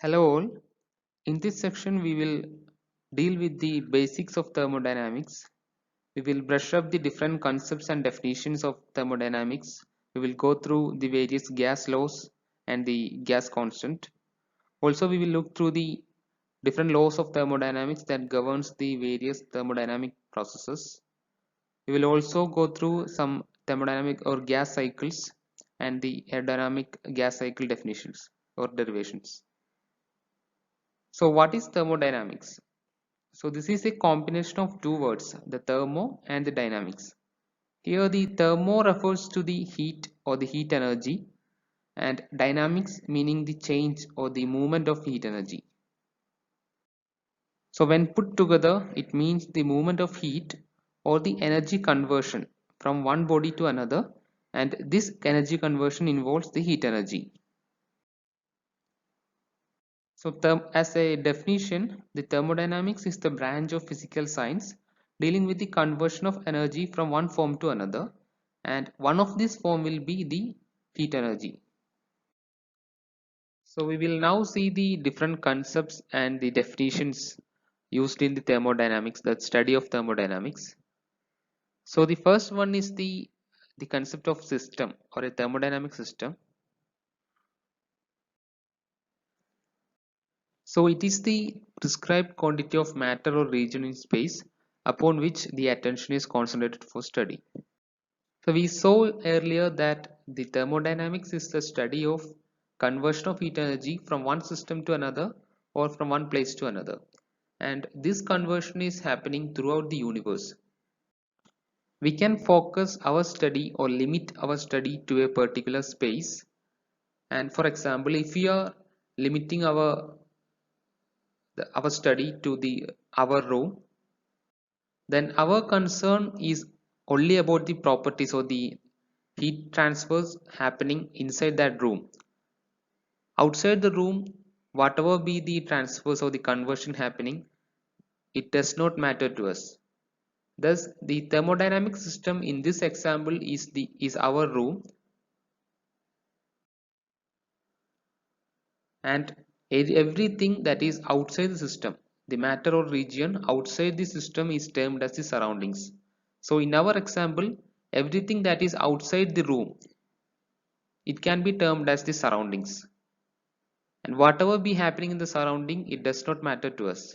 Hello all. In this section we will deal with the basics of thermodynamics. We will brush up the different concepts and definitions of thermodynamics. We will go through the various gas laws and the gas constant. Also we will look through the different laws of thermodynamics that governs the various thermodynamic processes. We will also go through some thermodynamic or gas cycles and the aerodynamic gas cycle definitions or derivations. So what is thermodynamics? So this is a combination of two words, the thermo and the dynamics. Here the thermo refers to the heat or the heat energy, and dynamics meaning the change or the movement of heat energy. So when put together, it means the movement of heat or the energy conversion from one body to another, and this energy conversion involves the heat energy. So as a definition, the thermodynamics is the branch of physical science dealing with the conversion of energy from one form to another, and one of these form will be the heat energy. So we will now see the different concepts and the definitions used in the thermodynamics, the study of thermodynamics. So the first one is the concept of system or a thermodynamic system. So it is the prescribed quantity of matter or region in space upon which the attention is concentrated for study. So we saw earlier that the thermodynamics is the study of conversion of heat energy from one system to another or from one place to another. And this conversion is happening throughout the universe. We can focus our study or limit our study to a particular space. And for example, if we are limiting our study to our room, then our concern is only about the properties or the heat transfers happening inside that room. Outside the room, whatever be the transfers or the conversion happening, it does not matter to us. Thus the thermodynamic system in this example is our room, and everything that is outside the system, the matter or region outside the system, is termed as the surroundings. So in our example, everything that is outside the room, it can be termed as the surroundings, and whatever be happening in the surrounding, it does not matter to us.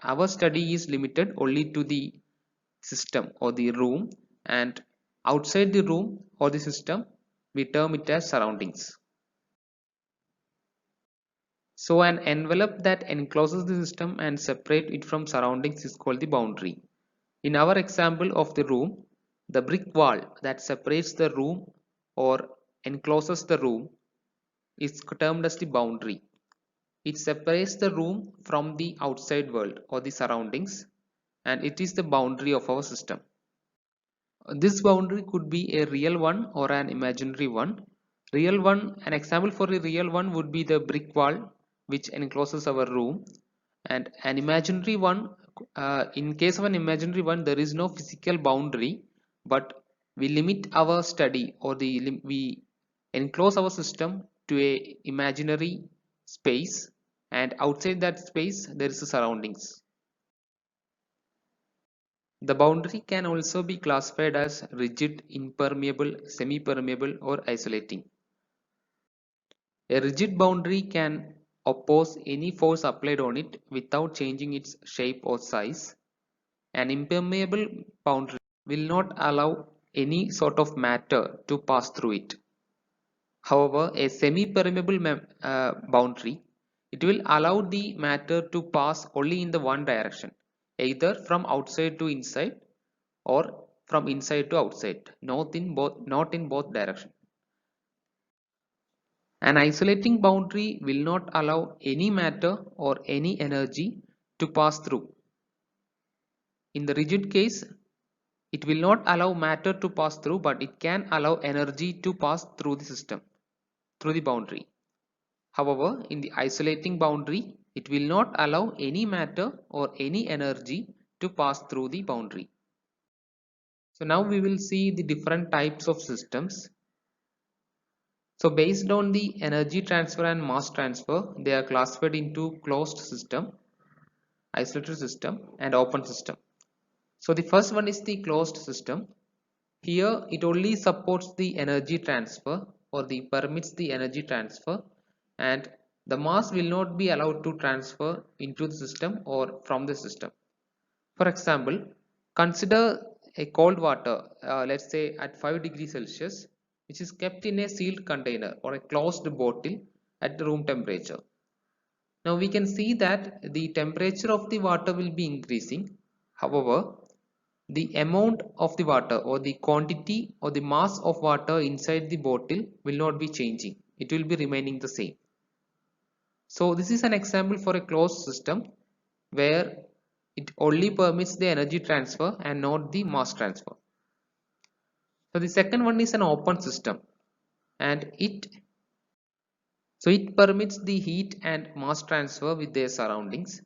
Our study is limited only to the system or the room, and outside the room or the system, we term it as surroundings. So an envelope that encloses the system and separate it from surroundings is called the boundary. In our example of the room, the brick wall that separates the room or encloses the room is termed as the boundary. It separates the room from the outside world or the surroundings, and it is the boundary of our system. This boundary could be a real one or an imaginary one. Real one, an example for a real one would be the brick wall which encloses our room, and an imaginary one, in case of an imaginary one, there is no physical boundary, but we limit our study or we enclose our system to a imaginary space, and outside that space there is a surroundings. The boundary can also be classified as rigid, impermeable, semi-permeable, or isolating. A rigid boundary can oppose any force applied on it without changing its shape or size. An impermeable boundary will not allow any sort of matter to pass through it. However, a semi-permeable boundary, it will allow the matter to pass only in the one direction, either from outside to inside or from inside to outside, not in both directions. An isolating boundary will not allow any matter or any energy to pass through. In the rigid case, it will not allow matter to pass through, but it can allow energy to pass through the system, through the boundary. However, in the isolating boundary, it will not allow any matter or any energy to pass through the boundary. So now we will see the different types of systems. So based on the energy transfer and mass transfer, they are classified into closed system, isolated system, and open system. So the first one is the closed system. Here it only supports the energy transfer or the permits the energy transfer, and the mass will not be allowed to transfer into the system or from the system. For example, consider a cold water, let's say at 5 degrees Celsius, which is kept in a sealed container or a closed bottle at room temperature. Now we can see that the temperature of the water will be increasing. However, the amount of the water or the quantity or the mass of water inside the bottle will not be changing. It will be remaining the same. So this is an example for a closed system where it only permits the energy transfer and not the mass transfer. So the second one is an open system, and it permits the heat and mass transfer with their surroundings.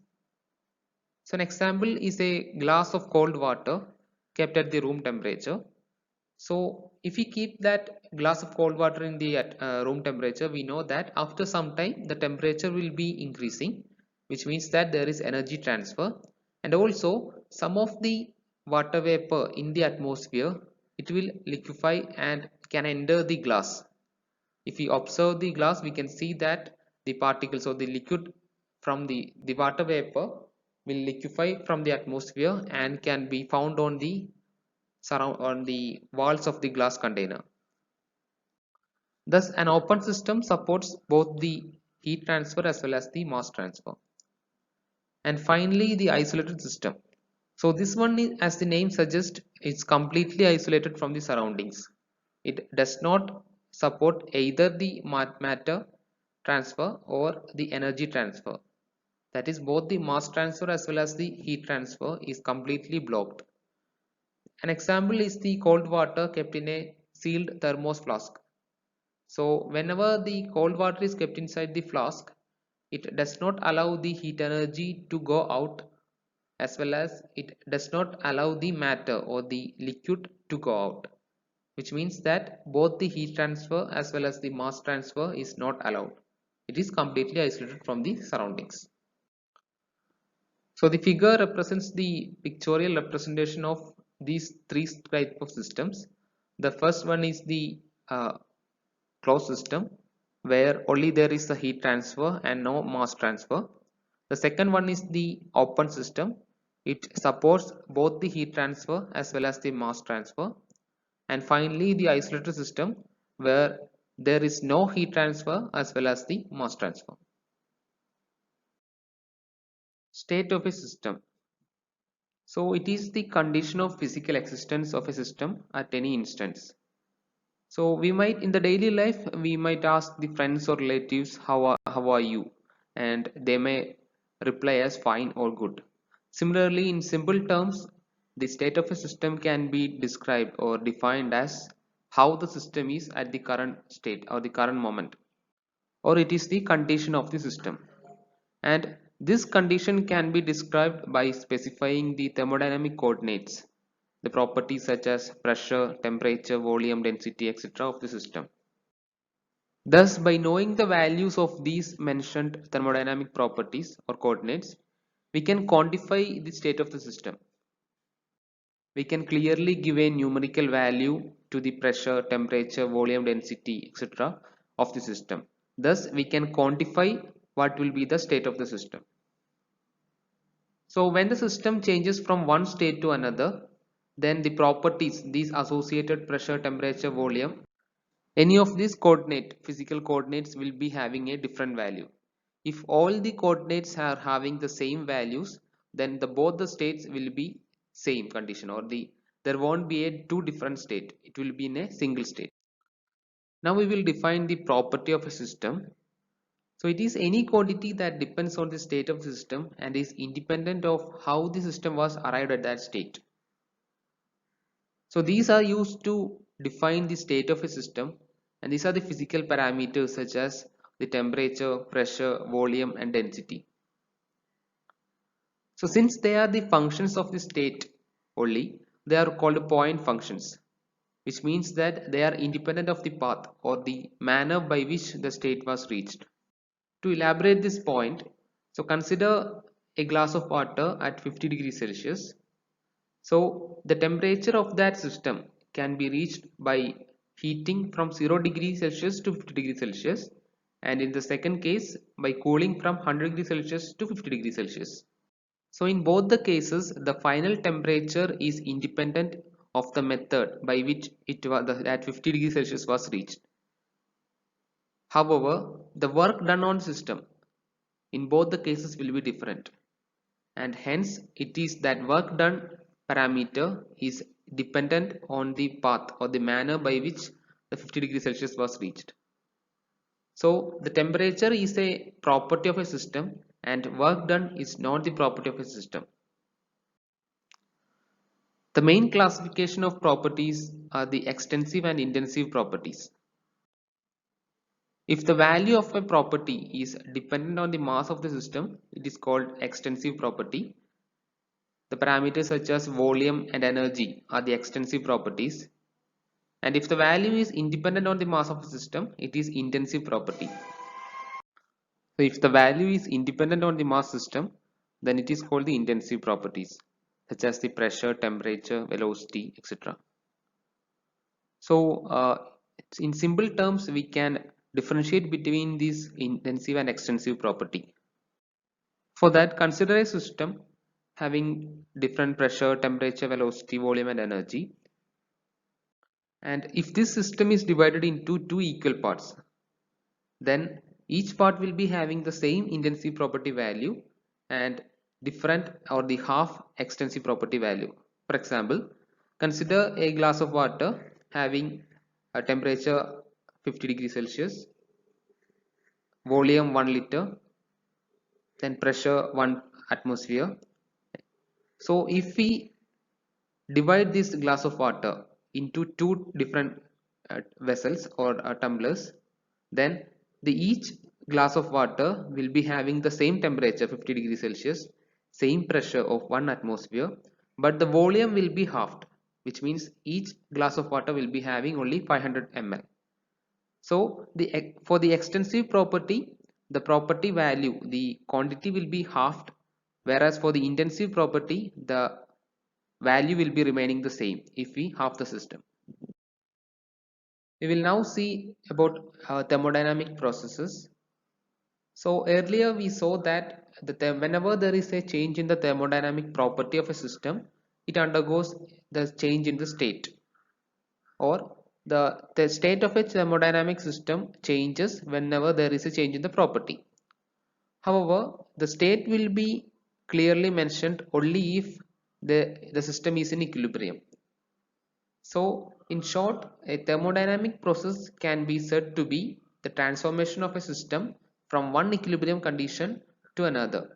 So an example is a glass of cold water kept at the room temperature. So if we keep that glass of cold water in the room temperature, we know that after some time the temperature will be increasing, which means that there is energy transfer, and also some of the water vapor in the atmosphere, it will liquefy and can enter the glass. If we observe the glass, we can see that the particles or the liquid from the water vapor will liquefy from the atmosphere and can be found on the walls of the glass container. Thus, an open system supports both the heat transfer as well as the mass transfer. And finally, the isolated system. So this one is, as the name suggests, is completely isolated from the surroundings. It does not support either the matter transfer or the energy transfer. That is, both the mass transfer as well as the heat transfer is completely blocked. An example is the cold water kept in a sealed thermos flask. So whenever the cold water is kept inside the flask, it does not allow the heat energy to go out, as well as it does not allow the matter or the liquid to go out, which means that both the heat transfer as well as the mass transfer is not allowed. It is completely isolated from the surroundings. So the figure represents the pictorial representation of these three types of systems. The first one is the closed system, where only there is the heat transfer and no mass transfer. The second one is the open system. It supports both the heat transfer as well as the mass transfer. And finally, the isolated system, where there is no heat transfer as well as the mass transfer. State of a system. So it is the condition of physical existence of a system at any instance. So we might, in the daily life, we might ask the friends or relatives, how are you? And they may reply as fine or good. Similarly, in simple terms, the state of a system can be described or defined as how the system is at the current state or the current moment, or it is the condition of the system. And this condition can be described by specifying the thermodynamic coordinates, the properties such as pressure, temperature, volume, density, etc. of the system. Thus, by knowing the values of these mentioned thermodynamic properties or coordinates, we can quantify the state of the system. We can clearly give a numerical value to the pressure, temperature, volume, density, etc. of the system. Thus, we can quantify what will be the state of the system. So when the system changes from one state to another, then the properties, these associated pressure, temperature, volume, any of these physical coordinates will be having a different value. If all the coordinates are having the same values, then both the states will be same condition, or there won't be a two different state. It will be in a single state. Now we will define the property of a system. So it is any quantity that depends on the state of the system and is independent of how the system was arrived at that state. So these are used to define the state of a system, and these are the physical parameters such as the temperature, pressure, volume and density. So since they are the functions of the state only, they are called point functions. which means that they are independent of the path or the manner by which the state was reached. To elaborate this point, so consider a glass of water at 50 degrees Celsius. So the temperature of that system can be reached by heating from 0 degrees Celsius to 50 degrees Celsius, and in the second case by cooling from 100 degrees Celsius to 50 degrees Celsius. So in both the cases, the final temperature is independent of the method by which it was at 50 degrees Celsius was reached. However, the work done on system in both the cases will be different, and hence it is that work done parameter is dependent on the path or the manner by which the 50 degrees Celsius was reached. So the temperature is a property of a system and work done is not the property of a system. The main classification of properties are the extensive and intensive properties. If the value of a property is dependent on the mass of the system, it is called extensive property. The parameters such as volume and energy are the extensive properties. And if the value is independent on the mass of the system, it is intensive property. So if the value is independent on the mass system, then it is called the intensive properties, such as the pressure, temperature, velocity, etc. So in simple terms, we can differentiate between these intensive and extensive property. For that, consider a system having different pressure, temperature, velocity, volume and energy. And if this system is divided into two equal parts, then each part will be having the same intensive property value and different or the half extensive property value. For example, consider a glass of water having a temperature 50 degrees Celsius, volume 1 liter, then pressure 1 atmosphere. So if we divide this glass of water into two different vessels or tumblers, then each glass of water will be having the same temperature 50 degrees Celsius, same pressure of 1 atmosphere, but the volume will be halved, which means each glass of water will be having only 500 ml. So for the extensive property, the property value, the quantity will be halved, whereas for the intensive property, the value will be remaining the same if we halve the system. We will now see about thermodynamic processes. So earlier we saw that whenever there is a change in the thermodynamic property of a system, it undergoes the change in the state, or the state of a thermodynamic system changes whenever there is a change in the property. However, the state will be clearly mentioned only if the system is in equilibrium. So, in short, a thermodynamic process can be said to be the transformation of a system from one equilibrium condition to another.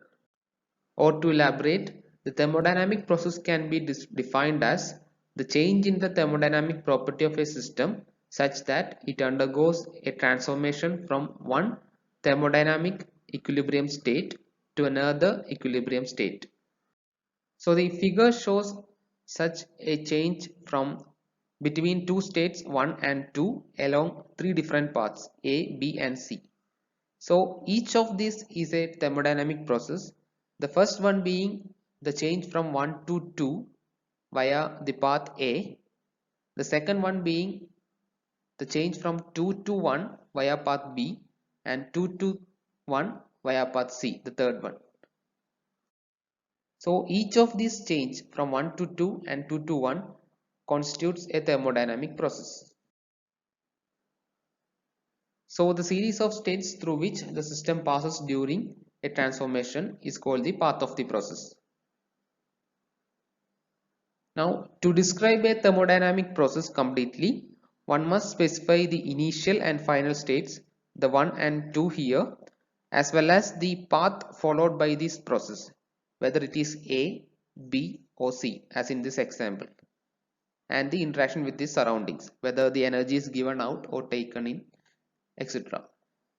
Or to elaborate, the thermodynamic process can be defined as the change in the thermodynamic property of a system such that it undergoes a transformation from one thermodynamic equilibrium state to another equilibrium state. So the figure shows such a change from between two states 1 and 2 along three different paths A, B and C. So each of these is a thermodynamic process. The first one being the change from 1 to 2 via the path A. The second one being the change from 2 to 1 via path B, and 2 to 1 via path C, the third one. So each of these change from 1 to 2 and 2 to 1 constitutes a thermodynamic process. So the series of states through which the system passes during a transformation is called the path of the process. Now, to describe a thermodynamic process completely, one must specify the initial and final states, the 1 and 2 here, as well as the path followed by this process, whether it is A, B or C as in this example, and the interaction with the surroundings, whether the energy is given out or taken in, etc.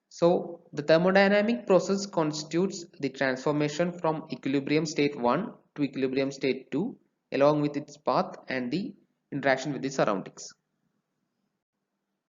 So the thermodynamic process constitutes the transformation from equilibrium state 1 to equilibrium state 2 along with its path and the interaction with the surroundings.